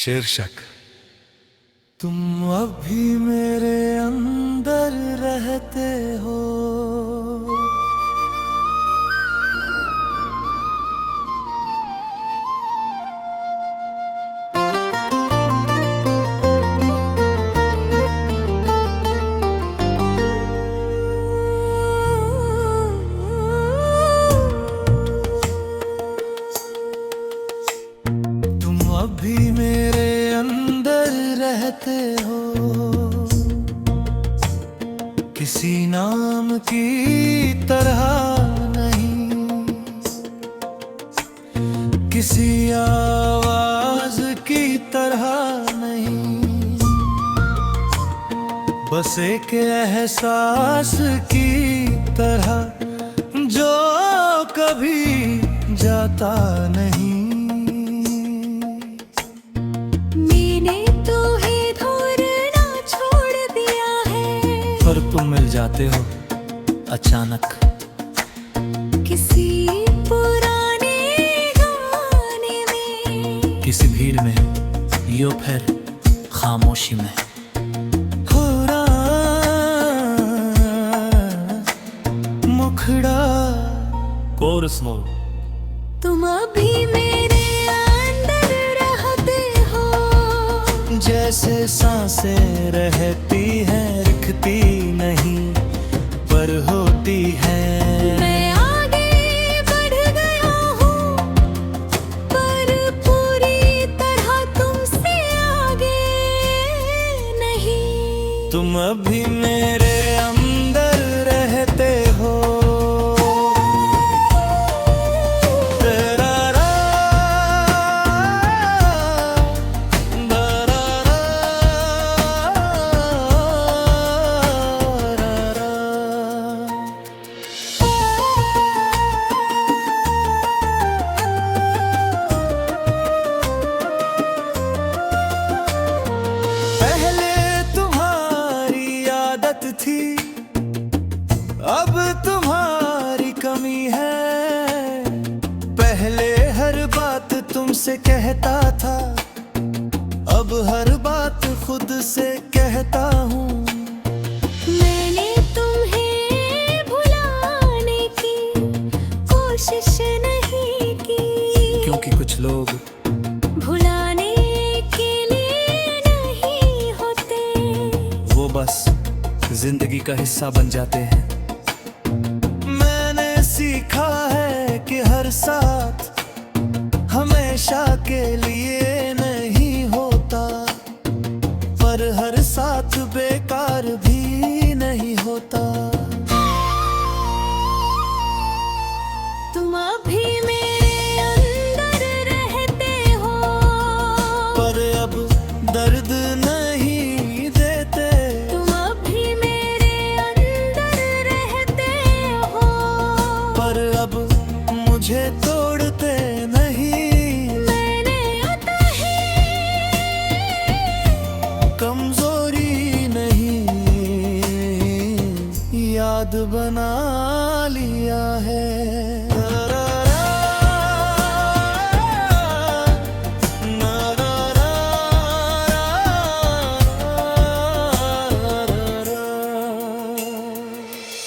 शीर्षक तुम अब भी मेरे अंदर रहते हो। तुम अब भी मेरे अंदर रहते हो, किसी नाम की तरह नहीं, किसी आवाज की तरह नहीं, बस एक एहसास की तरह जो कभी जाता नहीं। पर तुम मिल जाते हो अचानक किसी पुराने गाने में, किसी भीड़ में, यो फिर खामोशी में। हो मुखड़ा कोरस मोड़, तुम अभी मेरे अंदर रहते हो, जैसे सांसें रहती हैं, रुकती नहीं पर होती है। मैं आगे बढ़ गया हूँ पर पूरी तरह तुमसे आगे नहीं। तुम अभी मेरे अंदर रहते हो। थी अब तुम्हारी कमी है, पहले हर बात तुमसे कहता था, अब हर बात खुद से कहता हूँ। मैंने तुम्हें भुलाने की कोशिश नहीं की, क्योंकि कुछ लोग भुलाने के लिए नहीं होते, वो बस जिंदगी का हिस्सा बन जाते हैं। मैंने सीखा है कि हर साथ हमेशा के लिए नहीं होता, पर हर साथ बेकार भी नहीं होता। तुम अभी मेरे अंदर रहते हो, पर अब दर्द नहीं देते। अब मुझे तोड़ते नहीं। मैंने आता है कमजोरी नहीं, याद बना लिया है।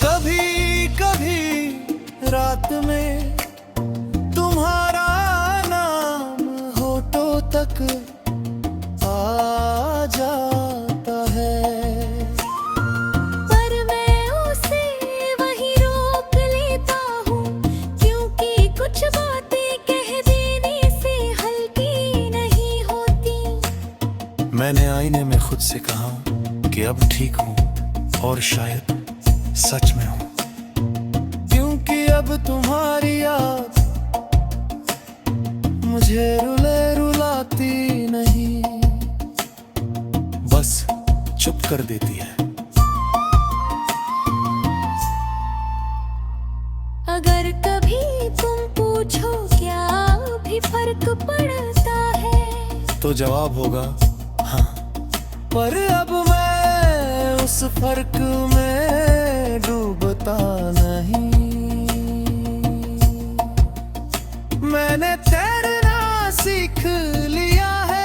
कभी कभी रात में तुम्हारा नाम होठों तक आ जाता है, पर मैं उसे वहीं रोक लेता हूँ, क्योंकि कुछ बातें कह देने से हल्की नहीं होती। मैंने आईने में खुद से कहा कि अब ठीक हूँ, और शायद सच में हूँ, क्योंकि अब तुम्हारी याद मुझे रुलाती नहीं, बस चुप कर देती है। अगर कभी तुम पूछो क्या भी फर्क पड़ता है, तो जवाब होगा हाँ, पर अब मैं उस फर्क में डूबता नहीं। मैंने तैरना सीख लिया है,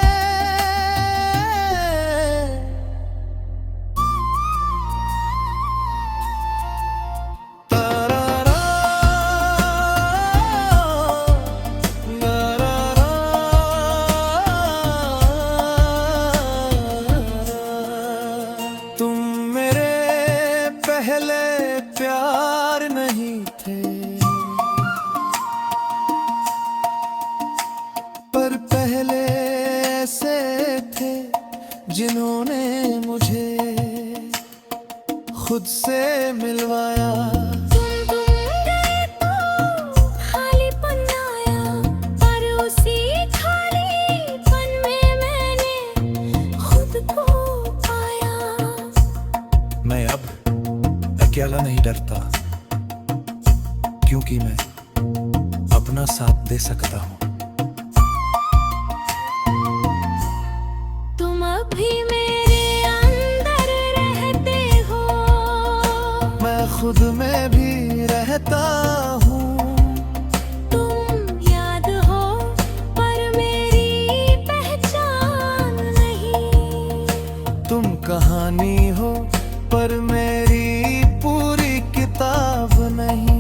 जिन्होंने मुझे खुद से मिलवाया। तुम गए तो खालीपन आया, पर उसी खालीपन में मैंने खुद को पाया। मैं अब अकेला नहीं डरता, क्योंकि मैं अपना साथ दे सकता हूँ। तुम अभी मेरे अंदर रहते हो, मैं खुद में भी रहता हूँ। तुम याद हो पर मेरी पहचान नहीं। तुम कहानी हो पर मेरी पूरी किताब नहीं।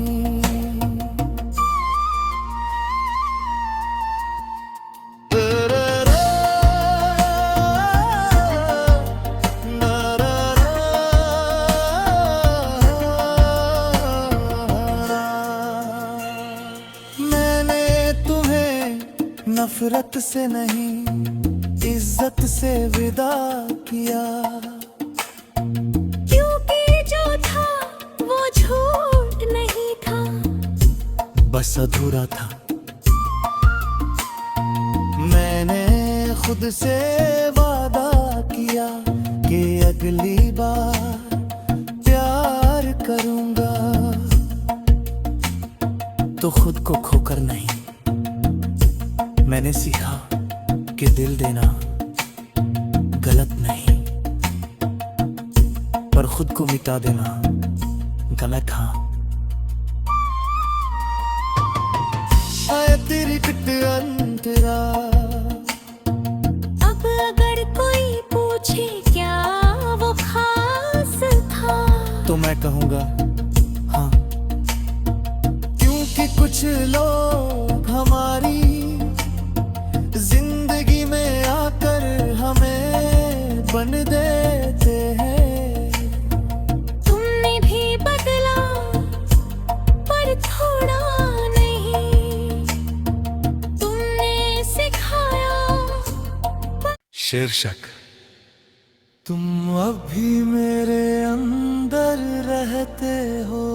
नफरत से नहीं, इज्जत से विदा किया, क्योंकि जो था वो झूठ नहीं था, बस अधूरा था। मैंने खुद से वादा किया कि अगली बार प्यार करूंगा, तो खुद को खोकर नहीं। मैंने सीखा कि दिल देना गलत नहीं, पर खुद को मिटा देना गलत। हाँ, शायद तेरी पिट अंतरा। अब अगर कोई पूछे क्या वो खास था, तो मैं कहूँगा हाँ, क्योंकि कुछ लोग हमारी जिंदगी में आकर हमें बन देते हैं। तुमने भी बदला पर थोड़ा नहीं, तुमने सिखाया। शीर्षक, तुम अभी मेरे अंदर रहते हो।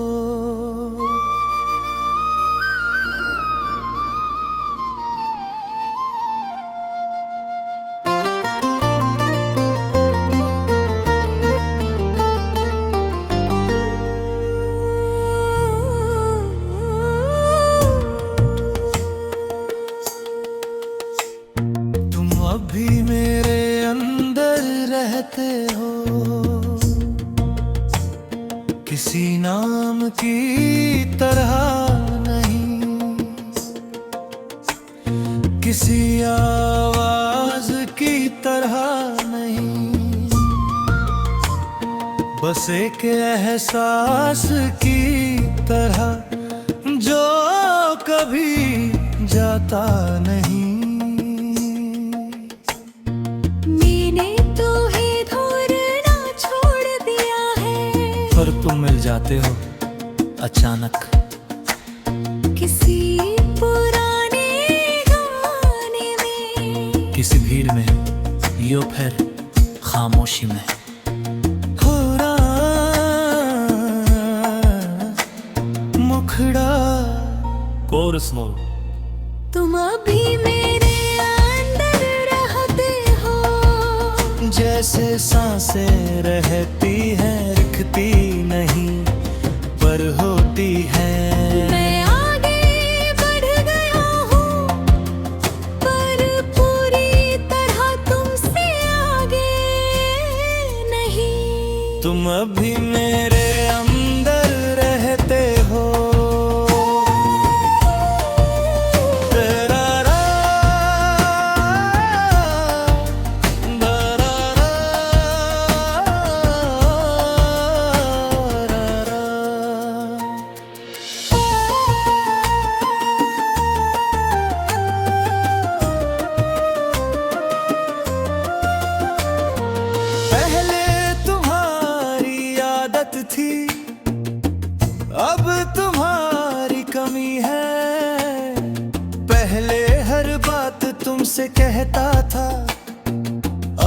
अभी मेरे अंदर रहते हो, किसी नाम की तरह नहीं, किसी आवाज की तरह नहीं, बस एक एहसास की तरह जो कभी जाता नहीं। पर तुम मिल जाते हो अचानक, किसी पुराने गाने में, किसी भीड़ में, यो फिर खामोशी में। हो मुखड़ा कोरस मोल, तुम अभी मेरे अंदर रहते हो, जैसे सांसें रहती हैं, रुकती नहीं पर होती है। मैं आगे बढ़ गया हूँ पर पूरी तरह तुमसे आगे नहीं। तुम अभी मेरे अंदर रहते हो। थी, अब तुम्हारी कमी है। पहले हर बात तुमसे कहता था,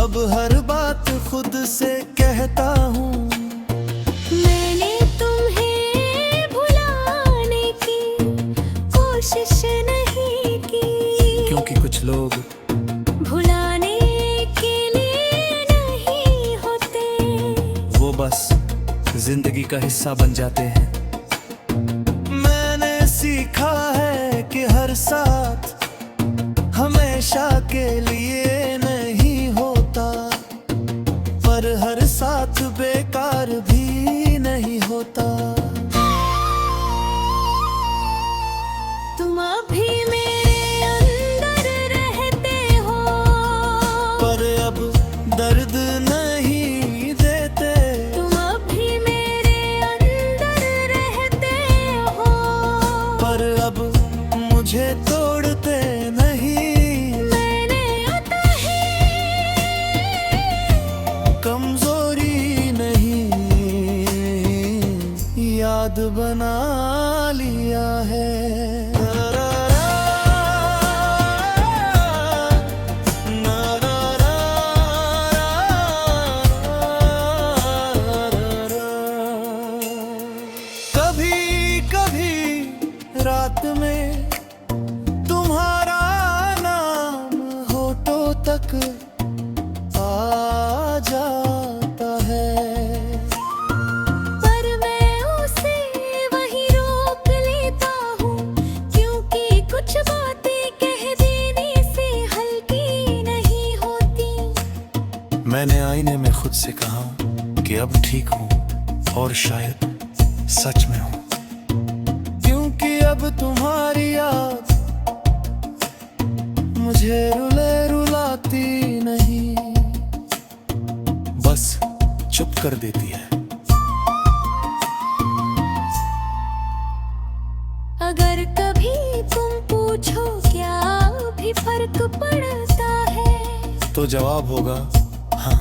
अब हर बात बात खुद से कहता हूँ। मैंने तुम्हें भुलाने की कोशिश नहीं की, क्योंकि कुछ लोग भुलाने के लिए नहीं होते, वो बस जिंदगी का हिस्सा बन जाते हैं। मैंने सीखा है कि हर साथ हमेशा के लिए नहीं होता, पर हर साथ बेकार भी नहीं होता। तुम अभी मेरे अंदर रहते हो, पर अब दर्द नहीं देते। तुम अभी मेरे अंदर रहते हो, पर अब मुझे तोड़ते नहीं। मैंने अता ही कमजोरी नहीं, याद बना लिया है। कभी कभी रात में तुम्हारा नाम होठों तक आ जाता है। पर मैं उसे वहीं रोक लेता हूँ, क्योंकि कुछ बातें कह देने से हल्की नहीं होती। मैंने आईने में खुद से कहा हूँ कि अब ठीक हूँ, और शायद सच में हूँ, क्योंकि अब तुम्हारी याद मुझे रुलाती नहीं, बस चुप कर देती है। अगर कभी तुम पूछो क्या भी फर्क पड़ता है, तो जवाब होगा हाँ,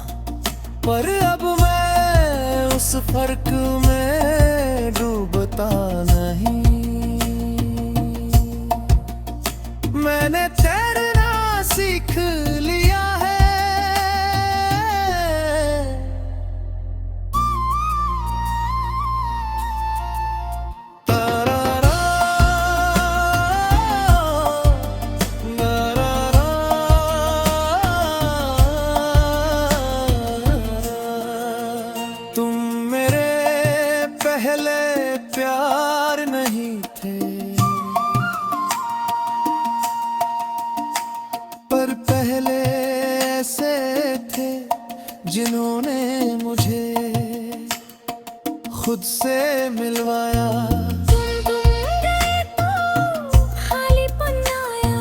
पर अब मैं उस फर्क में डूबता नहीं। मैंने तैरना सीख लिया है, तारारा, तारारा। तुम मेरे पहले प्यार नहीं थे, पर पहले ऐसे थे जिन्होंने मुझे खुद से मिलवाया। तुम गए तो खालीपन आया,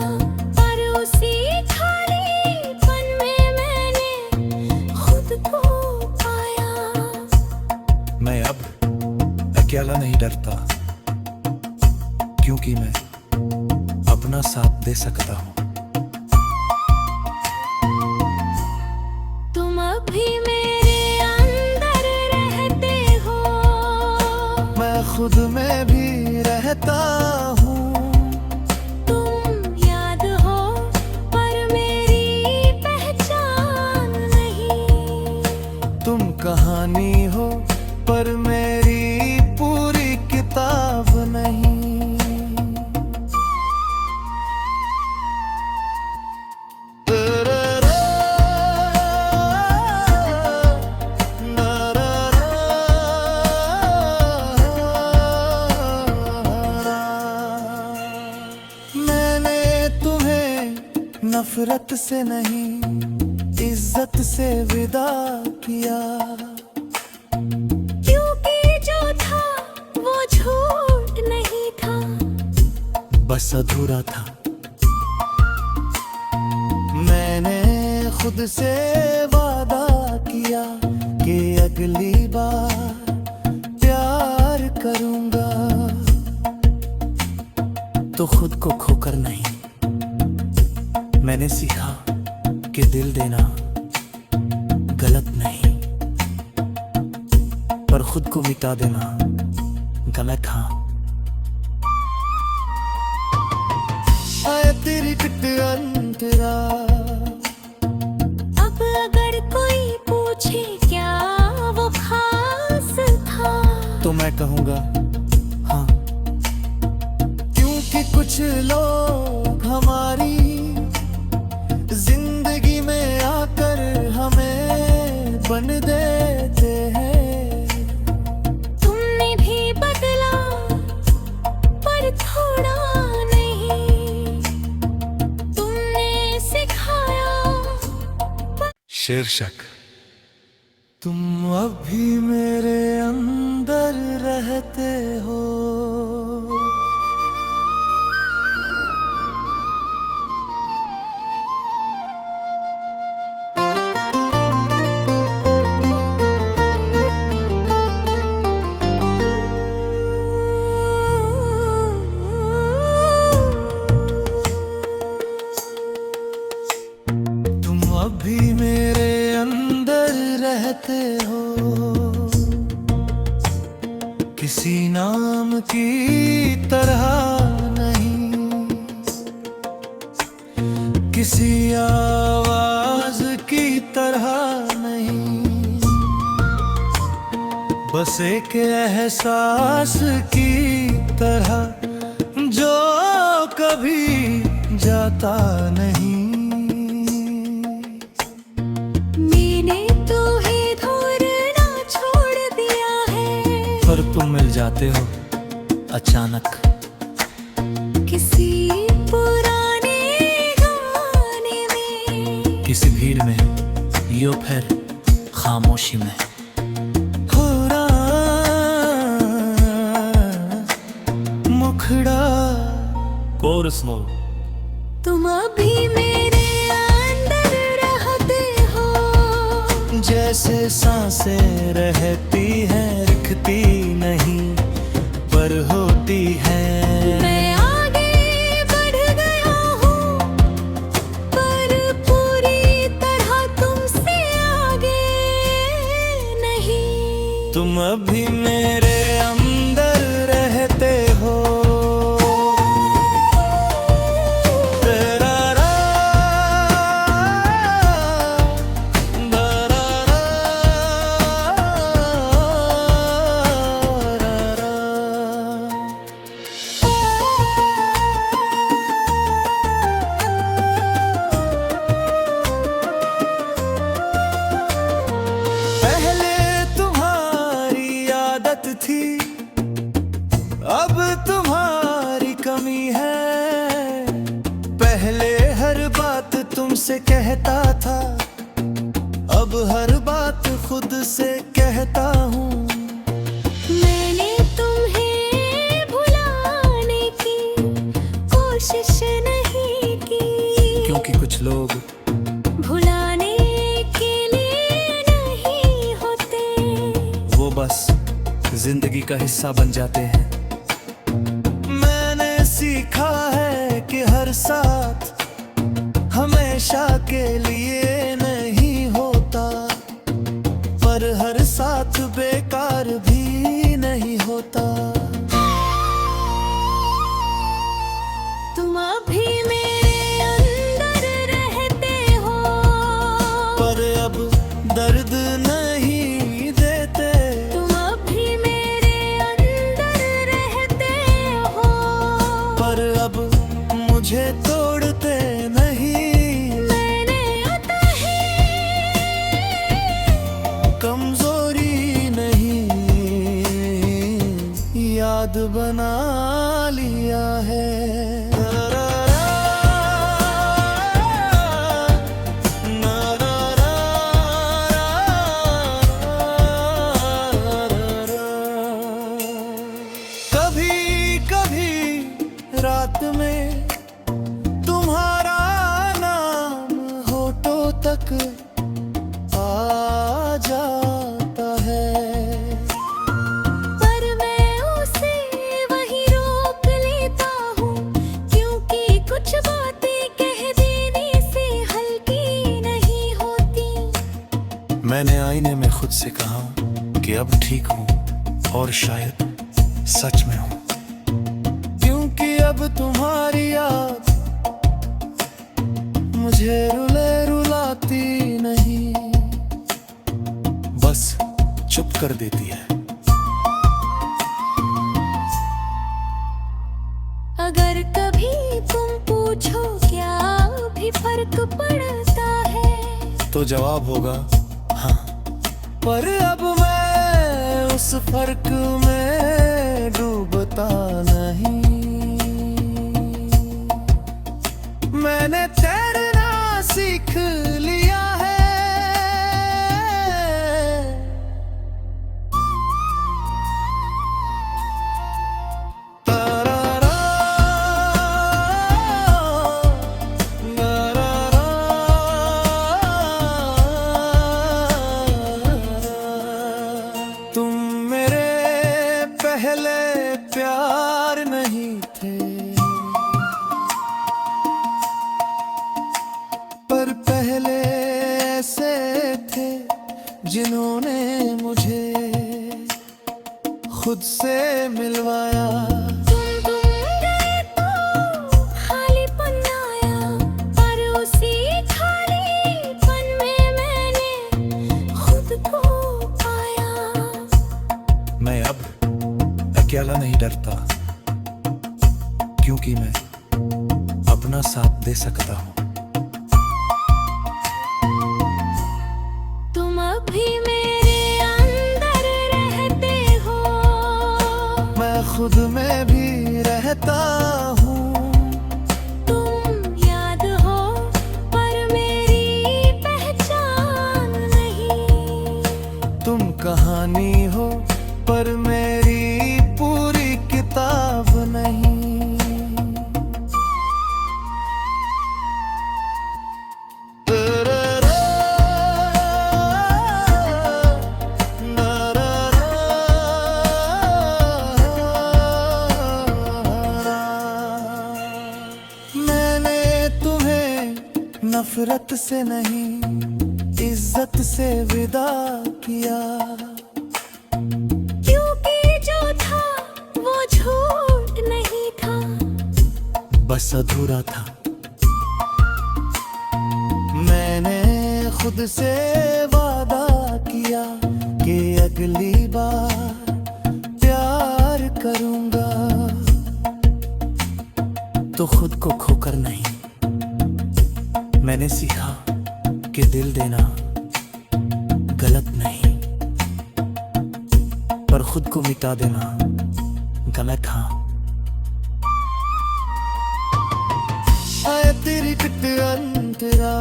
पर उसी खालीपन में मैंने खुद को पाया। मैं अब अकेला नहीं डरता, क्योंकि मैं अपना साथ दे सकता हूँ। तुम अभी मेरे अंदर रहते हो, मैं खुद में भी रहता हूँ। तुम याद हो पर मेरी पहचान नहीं, तुम कहानी हो पर मेरी पूरी किताब नहीं। मैंने तुम्हें नफरत से नहीं, इज्जत से विदा किया, क्योंकि जो था वो झूठ नहीं था, बस अधूरा था। मैंने खुद से वादा किया कि अगली बार प्यार करूंगा, तो खुद को खोकर नहीं। मैंने सीखा कि दिल देना गलत नहीं, पर खुद को मिटा देना गलत। हाँ, आए तेरी पिट अंतरा। अब अगर कोई पूछे मैं कहूँगा हाँ, क्योंकि कुछ लोग हमारी जिंदगी में आकर हमें बन देते हैं। तुमने भी बदला पर थोड़ा नहीं, तुमने सिखाया। शीर्षक तुम अभी मेरे अंदर रहते हो। तुम अभी मेरे अंदर रहते हो, किसी नाम की तरह नहीं, किसी आवाज की तरह नहीं, बस एक एहसास की तरह जो कभी जाता नहीं। पर तुम मिल जाते हो अचानक किसी पुराने गाने में, किसी भीड़ में, यो फिर खामोशी में। हो मुखड़ा कोरस नो, तुम अभी मेरे अंदर रहते हो। जैसे सांसें रहती हैं, रुकती नहीं पर होती है। मैं आगे बढ़ गया हूँ पर पूरी तरह तुमसे आगे नहीं। तुम अभी मेरे अंदर रहते हो। थी अब तुम्हारी कमी है। पहले हर बात तुमसे कहता था, अब हर बात खुद से कहता हूँ। मैंने तुम्हें भुलाने की कोशिश नहीं की, क्योंकि कुछ लोग भुलाने के लिए नहीं होते, वो बस जिंदगी का हिस्सा बन जाते हैं। मैंने सीखा है कि हर साथ हमेशा के लिए नहीं होता, पर हर साथ बेकार भी नहीं होता। तुम अभी मेरे अंदर रहते हो, पर अब दर्द नहीं देते। अब मुझे तोड़ते नहीं। मैंने आता है कमजोरी नहीं, याद बना लिया है। रात में तुम्हारा नाम होठों तक आ जाता है, पर मैं उसे वहीं रोक लेता हूँ, क्योंकि कुछ बातें कह देने से हल्की नहीं होती। मैंने आईने में खुद से कहा कि अब ठीक हूँ और शायद सच में हूँ, क्योंकि अब तुम्हारी याद मुझे रुलाती नहीं, बस चुप कर देती है। तो जवाब होगा हाँ। पर अब मैं उस फर्क में डूबता नहीं। मैंने तैरना सीख लिया है। तुम मेरे पहले प्यार नहीं थे, पर पहले ऐसे थे जिन्होंने मुझे खुद से मिलवाया। तुम गए तो खालीपन आया, पर उसी खालीपन में मैंने खुद को पाया। मैं अब अकेला नहीं डरता, क्योंकि मैं अपना साथ दे सकता हूँ। तुम अभी मेरे अंदर रहते हो, मैं खुद में भी रहता हूँ। तुम याद हो पर मेरी पहचान नहीं। तुम कहानी हो पर मेरी पूरी किताब नहीं। मैंने तुम्हें नफरत से नहीं, इज्जत से विदा किया। क्योंकि जो था वो झूठ नहीं था, बस अधूरा था। मैंने खुद से वादा किया कि अगली बार प्यार करूंगा, तो खुद को खोकर नहीं। मैंने सीखा कि दिल देना गलत नहीं, पर खुद को मिटा देना गलत हाँ। शायद तेरी पिट अंतरा।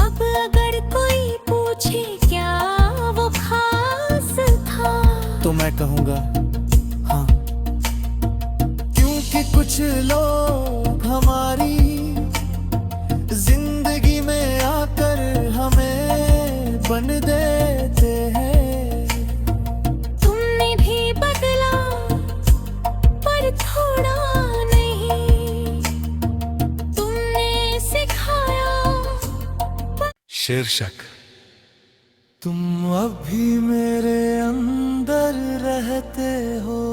अब अगर कोई पूछे क्या वो खास था, तो मैं कहूँगा हाँ, क्योंकि कुछ लोग हमारी जिंदगी में आकर हमें बन देते हैं। तुमने भी बदला पर थोड़ा नहीं, तुमने सिखाया। शीर्षक तुम अभी मेरे अंदर रहते हो।